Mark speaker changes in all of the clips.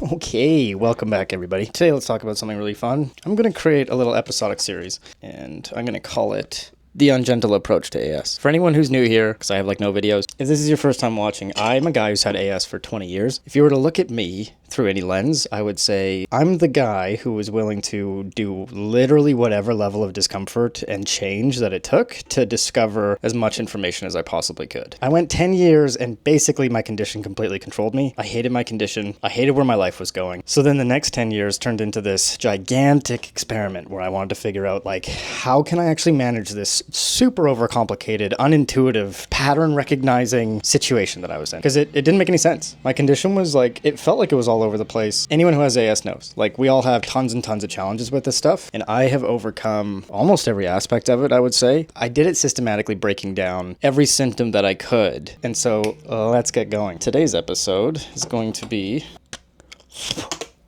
Speaker 1: Okay, welcome back everybody. Today let's talk about something really fun. I'm going to create a little episodic series, and I'm going to call it The Ungentle Approach to AS. For anyone who's new here, because I have no videos, if this is your first time watching, I'm a guy who's had AS for 20 years. If you were to look at me through any lens, I would say I'm the guy who was willing to do literally whatever level of discomfort and change that it took to discover as much information as I possibly could. I went 10 years and basically my condition completely controlled me. I hated my condition. I hated where my life was going. So then the next 10 years turned into this gigantic experiment where I wanted to figure out how can I actually manage this super overcomplicated, unintuitive, pattern recognizing situation that I was in. Because it didn't make any sense. My condition was it felt like it was all over the place. Anyone who has AS knows. We all have tons and tons of challenges with this stuff, and I have overcome almost every aspect of it, I would say. I did it systematically, breaking down every symptom that I could. And so let's get going. Today's episode is going to be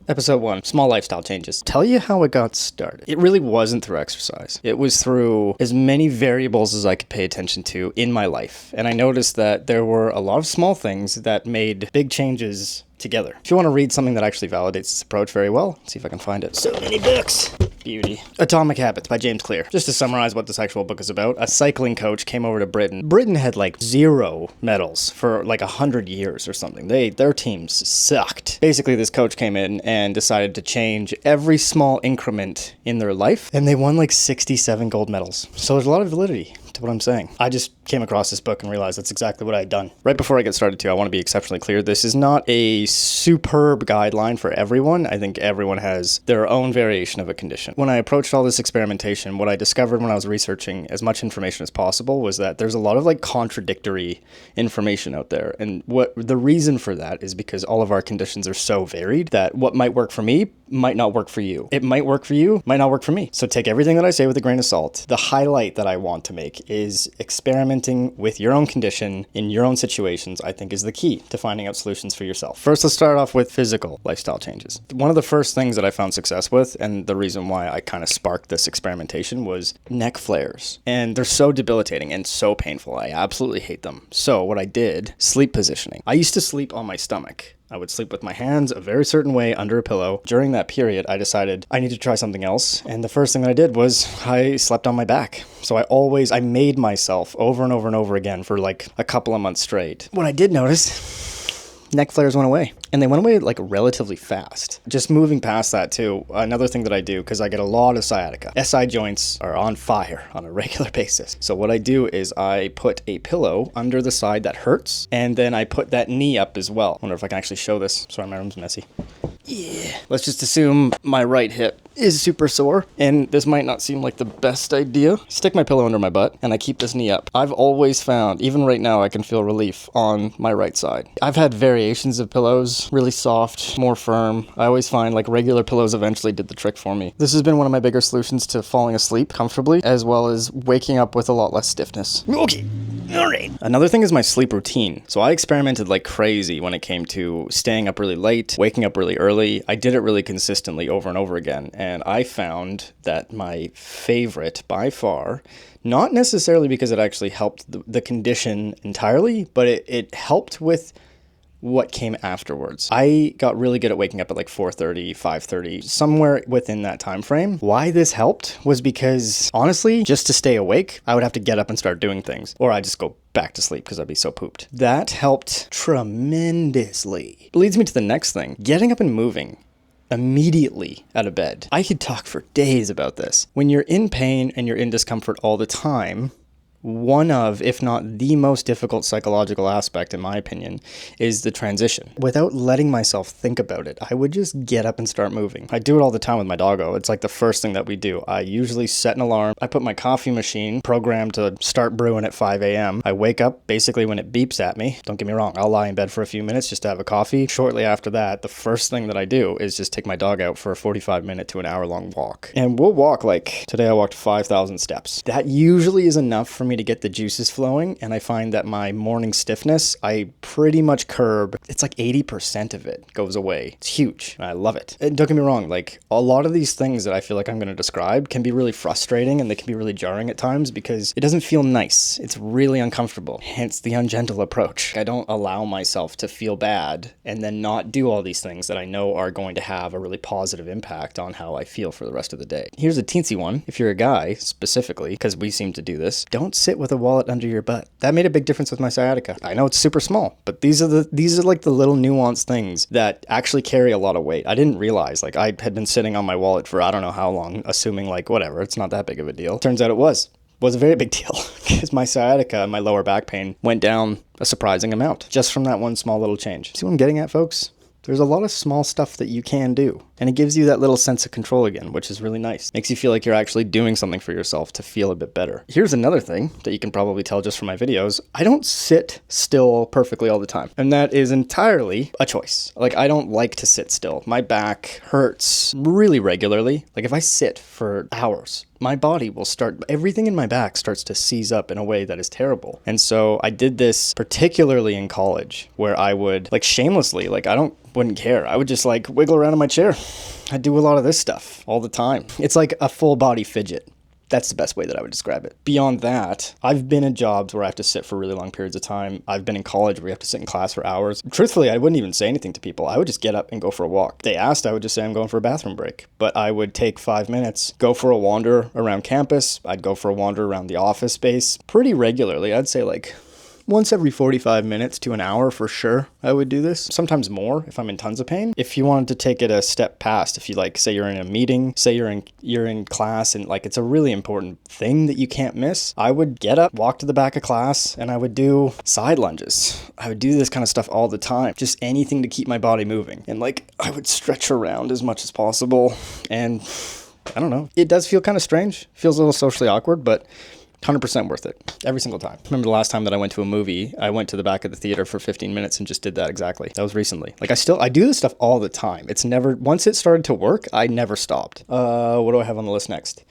Speaker 1: Episode 1, small lifestyle changes. Tell you how it got started. It really wasn't through exercise. It was through as many variables as I could pay attention to in my life. And I noticed that there were a lot of small things that made big changes together. If you want to read something that actually validates this approach very well, let's see if I can find it. So many books. Beauty. Atomic Habits by James Clear. Just to summarize what this actual book is about, a cycling coach came over to Britain. Britain had 0 medals for 100 years or something. Their teams sucked. Basically, this coach came in and decided to change every small increment in their life, and they won 67 gold medals. So there's a lot of validity to what I'm saying. I just came across this book and realized that's exactly what I had done. Right before I get started too, I want to be exceptionally clear. This is not a superb guideline for everyone. I think everyone has their own variation of a condition. When I approached all this experimentation, what I discovered when I was researching as much information as possible was that there's a lot of contradictory information out there. And what the reason for that is because all of our conditions are so varied that what might work for me might not work for you. It might work for you, might not work for me. So take everything that I say with a grain of salt. The highlight that I want to make is experimenting with your own condition in your own situations, I think, is the key to finding out solutions for yourself. First, let's start off with physical lifestyle changes. One of the first things that I found success with, and the reason why I kind of sparked this experimentation, was neck flares. And they're so debilitating and so painful. I absolutely hate them. So what I did, sleep positioning. I used to sleep on my stomach. I would sleep with my hands a very certain way under a pillow. During that period, I decided I need to try something else. And the first thing that I did was I slept on my back. So I made myself over and over and over again for a couple of months straight. What I did notice, neck flares went away. And they went away relatively fast. Just moving past that too, another thing that I do, because I get a lot of sciatica. SI joints are on fire on a regular basis. So what I do is I put a pillow under the side that hurts, and then I put that knee up as well. I wonder if I can actually show this. Sorry, my room's messy. Yeah. Let's just assume my right hip is super sore, and this might not seem like the best idea. Stick my pillow under my butt, and I keep this knee up. I've always found, even right now, I can feel relief on my right side. I've had variations of pillows, really soft, more firm. I always find regular pillows eventually did the trick for me. This has been one of my bigger solutions to falling asleep comfortably, as well as waking up with a lot less stiffness. Okay. All right. Another thing is my sleep routine. So I experimented like crazy when it came to staying up really late, waking up really early. I did it really consistently over and over again. And I found that my favorite by far, not necessarily because it actually helped the condition entirely, but it helped with what came afterwards. I got really good at waking up at 4:30, 5:30, somewhere within that time frame. Why this helped was because, honestly, just to stay awake, I would have to get up and start doing things, or I'd just go back to sleep because I'd be so pooped. That helped tremendously. It leads me to the next thing, getting up and moving immediately out of bed. I could talk for days about this. When you're in pain and you're in discomfort all the time, one of, if not the most difficult psychological aspect, in my opinion, is the transition. Without letting myself think about it, I would just get up and start moving. I do it all the time with my doggo. It's the first thing that we do. I usually set an alarm. I put my coffee machine programmed to start brewing at 5 a.m. I wake up basically when it beeps at me. Don't get me wrong, I'll lie in bed for a few minutes just to have a coffee. Shortly after that, the first thing that I do is just take my dog out for a 45-minute to an hour-long walk. And we'll walk today I walked 5,000 steps. That usually is enough for me me to get the juices flowing, and I find that my morning stiffness, I pretty much curb. It's like 80% of it goes away. It's huge. I love it. And don't get me wrong, like a lot of these things that I feel like I'm going to describe can be really frustrating and they can be really jarring at times because it doesn't feel nice. It's really uncomfortable. Hence the Ungentle approach. I don't allow myself to feel bad and then not do all these things that I know are going to have a really positive impact on how I feel for the rest of the day. Here's a teensy one. If you're a guy specifically, because we seem to do this, don't sit with a wallet under your butt. That made a big difference with my sciatica. I know it's super small, but these are like the little nuanced things that actually carry a lot of weight. I didn't realize, like, I had been sitting on my wallet for I don't know how long, assuming like whatever, it's not that big of a deal. Turns out it was a very big deal because my sciatica and my lower back pain went down a surprising amount just from that one small little change. See what I'm getting at, folks? There's a lot of small stuff that you can do, and it gives you that little sense of control again, which is really nice. Makes you feel like you're actually doing something for yourself to feel a bit better. Here's another thing that you can probably tell just from my videos. I don't sit still perfectly all the time, and that is entirely a choice. Like, I don't like to sit still. My back hurts really regularly. Like, if I sit for hours, my body will everything in my back starts to seize up in a way that is terrible. And so I did this particularly in college where I would, like, shamelessly, like, wouldn't care. I would just like wiggle around in my chair. I do a lot of this stuff all the time. It's like a full body fidget. That's the best way that I would describe it. Beyond that, I've been in jobs where I have to sit for really long periods of time. I've been in college where you have to sit in class for hours. Truthfully, I wouldn't even say anything to people. I would just get up and go for a walk. If they asked, I would just say I'm going for a bathroom break. But I would take 5 minutes, go for a wander around campus. I'd go for a wander around the office space pretty regularly. I'd say like once every 45 minutes to an hour for sure, I would do this. Sometimes more if I'm in tons of pain. If you wanted to take it a step past, if you like, say you're in a meeting, say you're in class and like it's a really important thing that you can't miss, I would get up, walk to the back of class, and I would do side lunges. I would do this kind of stuff all the time. Just anything to keep my body moving. And like, I would stretch around as much as possible. And I don't know, it does feel kind of strange. Feels a little socially awkward, but 100% worth it. Every single time. Remember the last time that I went to a movie, I went to the back of the theater for 15 minutes and just did that exactly. That was recently. Like I do this stuff all the time. It's never, once it started to work, I never stopped. What do I have on the list next?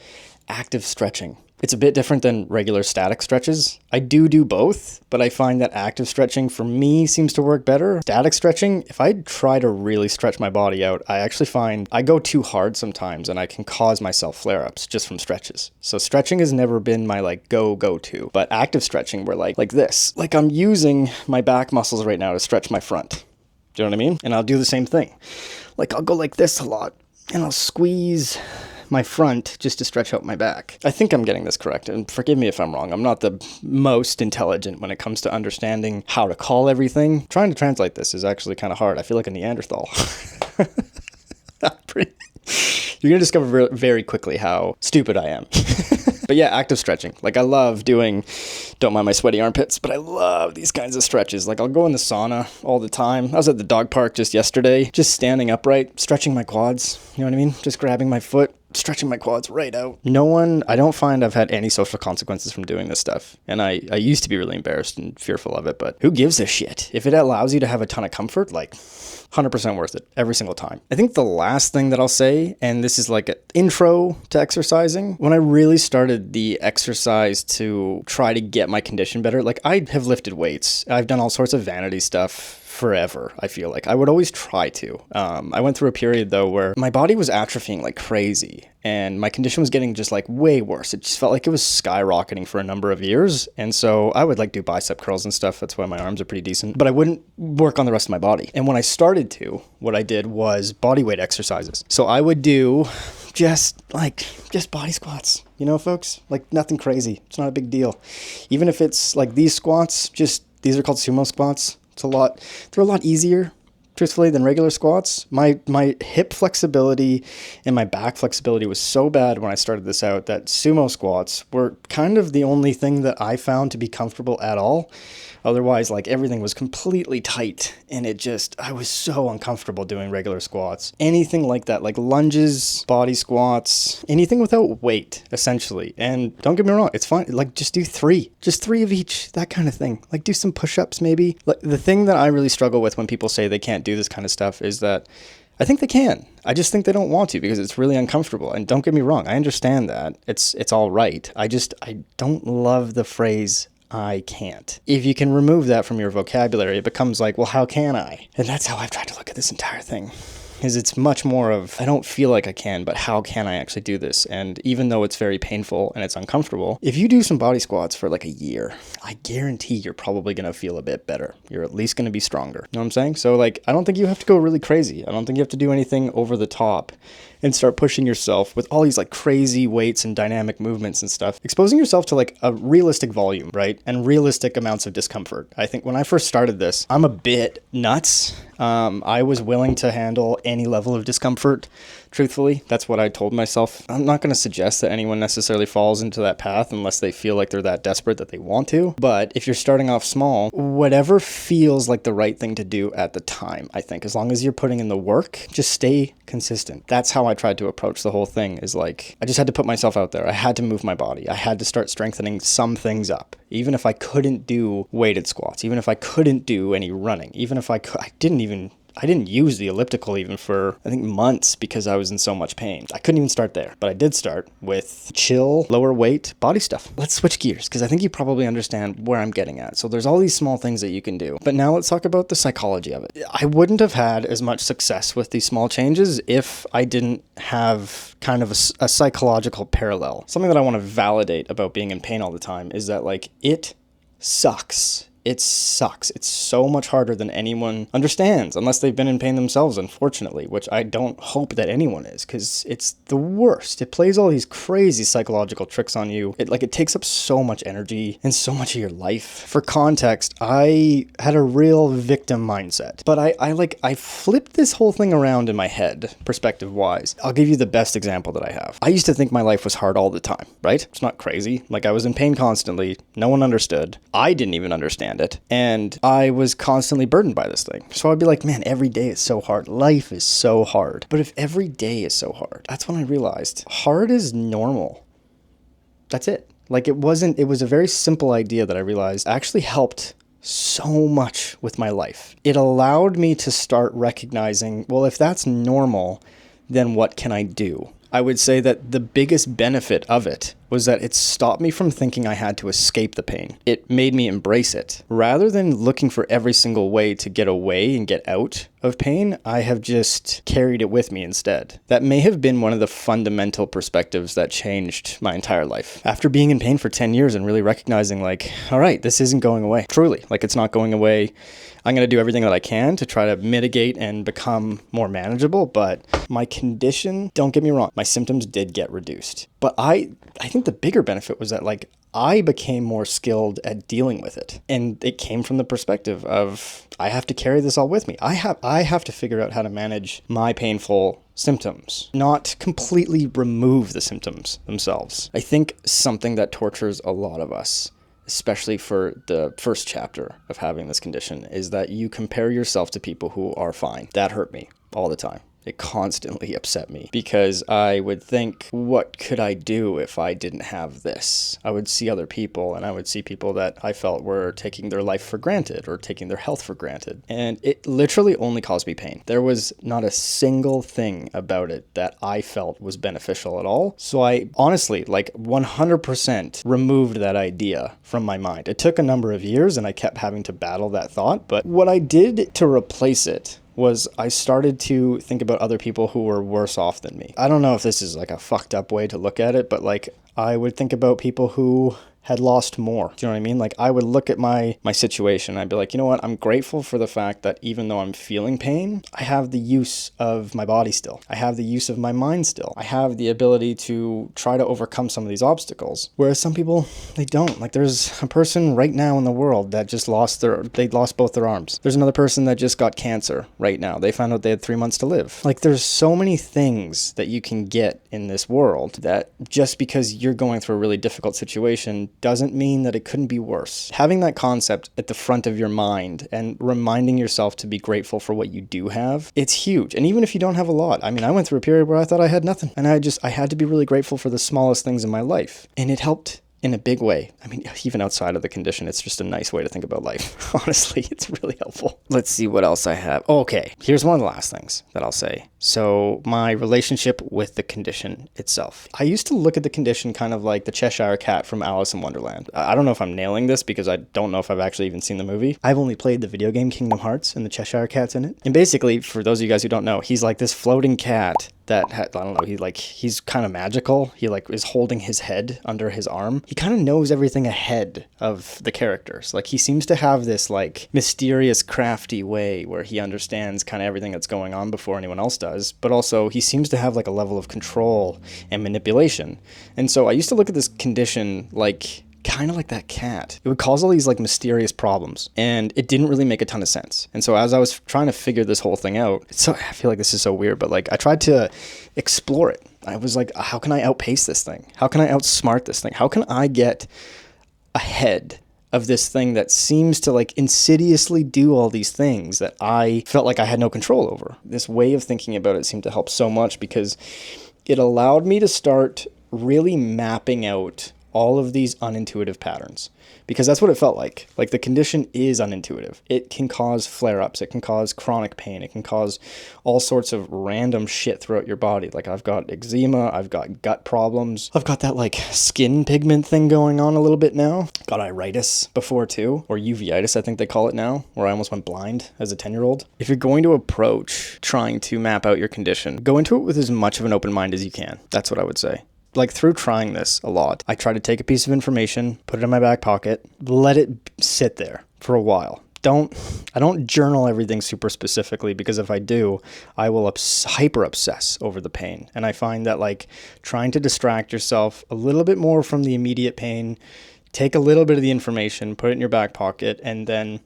Speaker 1: Active stretching. It's a bit different than regular static stretches. I do both, but I find that active stretching for me seems to work better. Static stretching, if I try to really stretch my body out, I actually find I go too hard sometimes and I can cause myself flare-ups just from stretches. So stretching has never been my like go-to, but active stretching where like this. Like I'm using my back muscles right now to stretch my front. Do you know what I mean? And I'll do the same thing. Like I'll go like this a lot and I'll squeeze my front just to stretch out my back. I think I'm getting this correct, and forgive me if I'm wrong. I'm not the most intelligent when it comes to understanding how to call everything. Trying to translate this is actually kind of hard. I feel like a Neanderthal. You're going to discover very quickly how stupid I am. But yeah, active stretching. Like I love doing, don't mind my sweaty armpits, but I love these kinds of stretches. Like I'll go in the sauna all the time. I was at the dog park just yesterday, just standing upright, stretching my quads. You know what I mean? Just grabbing my foot, stretching my quads right out. I don't find I've had any social consequences from doing this stuff. And I used to be really embarrassed and fearful of it, but who gives a shit? If it allows you to have a ton of comfort, like 100% worth it every single time. I think the last thing that I'll say, and this is like an intro to exercising, when I really started the exercise to try to get my condition better, like I have lifted weights. I've done all sorts of vanity stuff forever. I feel like I would always try to. I went through a period though where my body was atrophying like crazy and my condition was getting just like way worse. It just felt like it was skyrocketing for a number of years. And so I would like do bicep curls and stuff. That's why my arms are pretty decent, but I wouldn't work on the rest of my body. And when I started to, what I did was body weight exercises. So I would do just body squats, you know, folks, like nothing crazy. It's not a big deal. Even if it's like these squats, these are called sumo squats. They're a lot easier, truthfully, than regular squats. My hip flexibility and my back flexibility was so bad when I started this out that sumo squats were kind of the only thing that I found to be comfortable at all. Otherwise, like everything was completely tight and I was so uncomfortable doing regular squats. Anything like that, like lunges, body squats, anything without weight, essentially. And don't get me wrong, it's fine. Like just do just three of each, that kind of thing. Like do some push-ups maybe. Like the thing that I really struggle with when people say they can't do this kind of stuff is that I think they can. I just think they don't want to because it's really uncomfortable. And don't get me wrong, I understand that. It's all right. I don't love the phrase I can't. If you can remove that from your vocabulary, it becomes like, well, how can I? And that's how I've tried to look at this entire thing. Is it's much more of, I don't feel like I can, but how can I actually do this? And even though it's very painful and it's uncomfortable, if you do some body squats for like a year, I guarantee you're probably going to feel a bit better. You're at least going to be stronger. You know what I'm saying? So like, I don't think you have to go really crazy. I don't think you have to do anything over the top and start pushing yourself with all these like crazy weights and dynamic movements and stuff. Exposing yourself to like a realistic volume, right? And realistic amounts of discomfort. I think when I first started this, I'm a bit nuts. I was willing to handle any level of discomfort. Truthfully, that's what I told myself. I'm not going to suggest that anyone necessarily falls into that path unless they feel like they're that desperate that they want to. But if you're starting off small, whatever feels like the right thing to do at the time, I think, as long as you're putting in the work, just stay consistent. That's how I tried to approach the whole thing, is like, I just had to put myself out there. I had to move my body. I had to start strengthening some things up. Even if I couldn't do weighted squats, even if I couldn't do any running, even if I didn't use the elliptical even for, I think, months because I was in so much pain. I couldn't even start there, but I did start with chill, lower weight body stuff. Let's switch gears because I think you probably understand where I'm getting at. So there's all these small things that you can do, but now let's talk about the psychology of it. I wouldn't have had as much success with these small changes if I didn't have kind of a psychological parallel. Something that I want to validate about being in pain all the time is that like it sucks. It sucks. It's so much harder than anyone understands, unless they've been in pain themselves, unfortunately, which I don't hope that anyone is, because it's the worst. It plays all these crazy psychological tricks on you. It takes up so much energy and so much of your life. For context, I had a real victim mindset, but I flipped this whole thing around in my head, perspective-wise. I'll give you the best example that I have. I used to think my life was hard all the time, right? It's not crazy. Like, I was in pain constantly. No one understood. I didn't even understand it. And I was constantly burdened by this thing. So I'd be like, man, every day is so hard. Life is so hard. But if every day is so hard, that's when I realized hard is normal. That's it. Like, it was a very simple idea that I realized actually helped so much with my life. It allowed me to start recognizing, well, if that's normal, then what can I do? I would say that the biggest benefit of it was that it stopped me from thinking I had to escape the pain. It made me embrace it. Rather than looking for every single way to get away and get out of pain, I have just carried it with me instead. That may have been one of the fundamental perspectives that changed my entire life. After being in pain for 10 years and really recognizing like, all right, this isn't going away. Truly, like it's not going away. I'm going to do everything that I can to try to mitigate and become more manageable, but my condition, don't get me wrong, my symptoms did get reduced. But I think the bigger benefit was that like I became more skilled at dealing with it. And it came from the perspective of I have to carry this all with me. I have to figure out how to manage my painful symptoms, not completely remove the symptoms themselves. I think something that tortures a lot of us, especially for the first chapter of having this condition, is that you compare yourself to people who are fine. That hurt me all the time. It constantly upset me because I would think, what could I do if I didn't have this? I would see other people and I would see people that I felt were taking their life for granted or taking their health for granted. And it literally only caused me pain. There was not a single thing about it that I felt was beneficial at all. So I honestly, like 100% removed that idea from my mind. It took a number of years and I kept having to battle that thought. But what I did to replace it was I started to think about other people who were worse off than me. I don't know if this is like a fucked up way to look at it, but like I would think about people who had lost more. Do you know what I mean? Like I would look at my situation and I'd be like, you know what? I'm grateful for the fact that even though I'm feeling pain, I have the use of my body still. I have the use of my mind still. I have the ability to try to overcome some of these obstacles. Whereas some people, they don't. Like there's a person right now in the world that just lost both their arms. There's another person that just got cancer right now. They found out they had 3 months to live. Like there's so many things that you can get in this world that just because you're going through a really difficult situation doesn't mean that it couldn't be worse. Having that concept at the front of your mind and reminding yourself to be grateful for what you do have, it's huge. And even if you don't have a lot, I mean, I went through a period where I thought I had nothing and I had to be really grateful for the smallest things in my life. And it helped in a big way. I mean, even outside of the condition, it's just a nice way to think about life. Honestly, it's really helpful. Let's see what else I have. Okay, here's one of the last things that I'll say. So my relationship with the condition itself. I used to look at the condition kind of like the Cheshire Cat from Alice in Wonderland. I don't know if I'm nailing this because I don't know if I've actually even seen the movie. I've only played the video game Kingdom Hearts, and the Cheshire Cat's in it. And basically, for those of you guys who don't know, he's like this floating cat that I don't know, he's kind of magical. He like is holding his head under his arm. He kind of knows everything ahead of the characters. Like he seems to have this like mysterious, crafty way where he understands kind of everything that's going on before anyone else does, but also he seems to have like a level of control and manipulation. And so I used to look at this condition like kind of like that cat. It would cause all these like mysterious problems, and it didn't really make a ton of sense. And so as I was trying to figure this whole thing out, I feel like this is so weird, but like I tried to explore it. I was like, how can I outpace this thing? How can I outsmart this thing? How can I get ahead of this thing that seems to like insidiously do all these things that I felt like I had no control over? This way of thinking about it seemed to help so much because it allowed me to start really mapping out all of these unintuitive patterns, because that's what it felt like. Like the condition is unintuitive. It can cause flare-ups. It can cause chronic pain. It can cause all sorts of random shit throughout your body. Like I've got eczema. I've got gut problems. I've got that like skin pigment thing going on a little bit now. Got iritis before too, or uveitis, I think they call it now, where I almost went blind as a 10-year-old. If you're going to approach trying to map out your condition, go into it with as much of an open mind as you can. That's what I would say. Like through trying this a lot, I try to take a piece of information, put it in my back pocket, let it sit there for a while. I don't journal everything super specifically, because if I do, I will hyper obsess over the pain. And I find that like trying to distract yourself a little bit more from the immediate pain, take a little bit of the information, put it in your back pocket, and then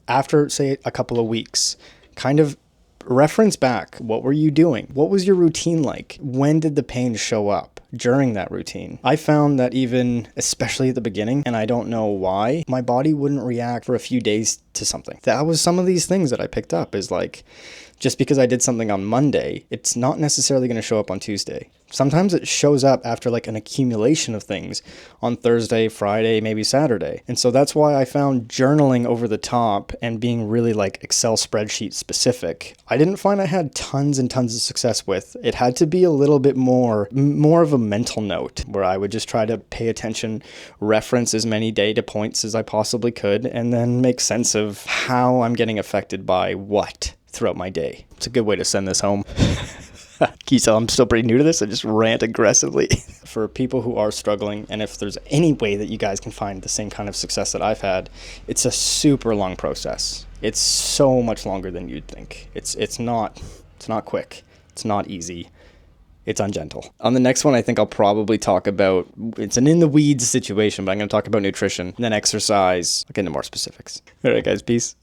Speaker 1: after say a couple of weeks, kind of reference back. What were you doing? What was your routine like? When did the pain show up during that routine? I found that even, especially at the beginning, and I don't know why, my body wouldn't react for a few days to something. That was some of these things that I picked up, is like, just because I did something on Monday, it's not necessarily going to show up on Tuesday. Sometimes it shows up after like an accumulation of things on Thursday, Friday, maybe Saturday. And so that's why I found journaling over the top and being really like Excel spreadsheet specific, I didn't find I had tons and tons of success with. It had to be a little bit more of a mental note, where I would just try to pay attention, reference as many data points as I possibly could, and then make sense of how I'm getting affected by what throughout my day. It's a good way to send this home. Can you tell I'm still pretty new to this? I just rant aggressively. For people who are struggling, and if there's any way that you guys can find the same kind of success that I've had, it's a super long process. It's so much longer than you'd think. It's not quick. It's not easy. It's ungentle. On the next one, I think I'll probably talk about, it's an in the weeds situation, but I'm going to talk about nutrition and then exercise. I'll get into more specifics. All right, guys, peace.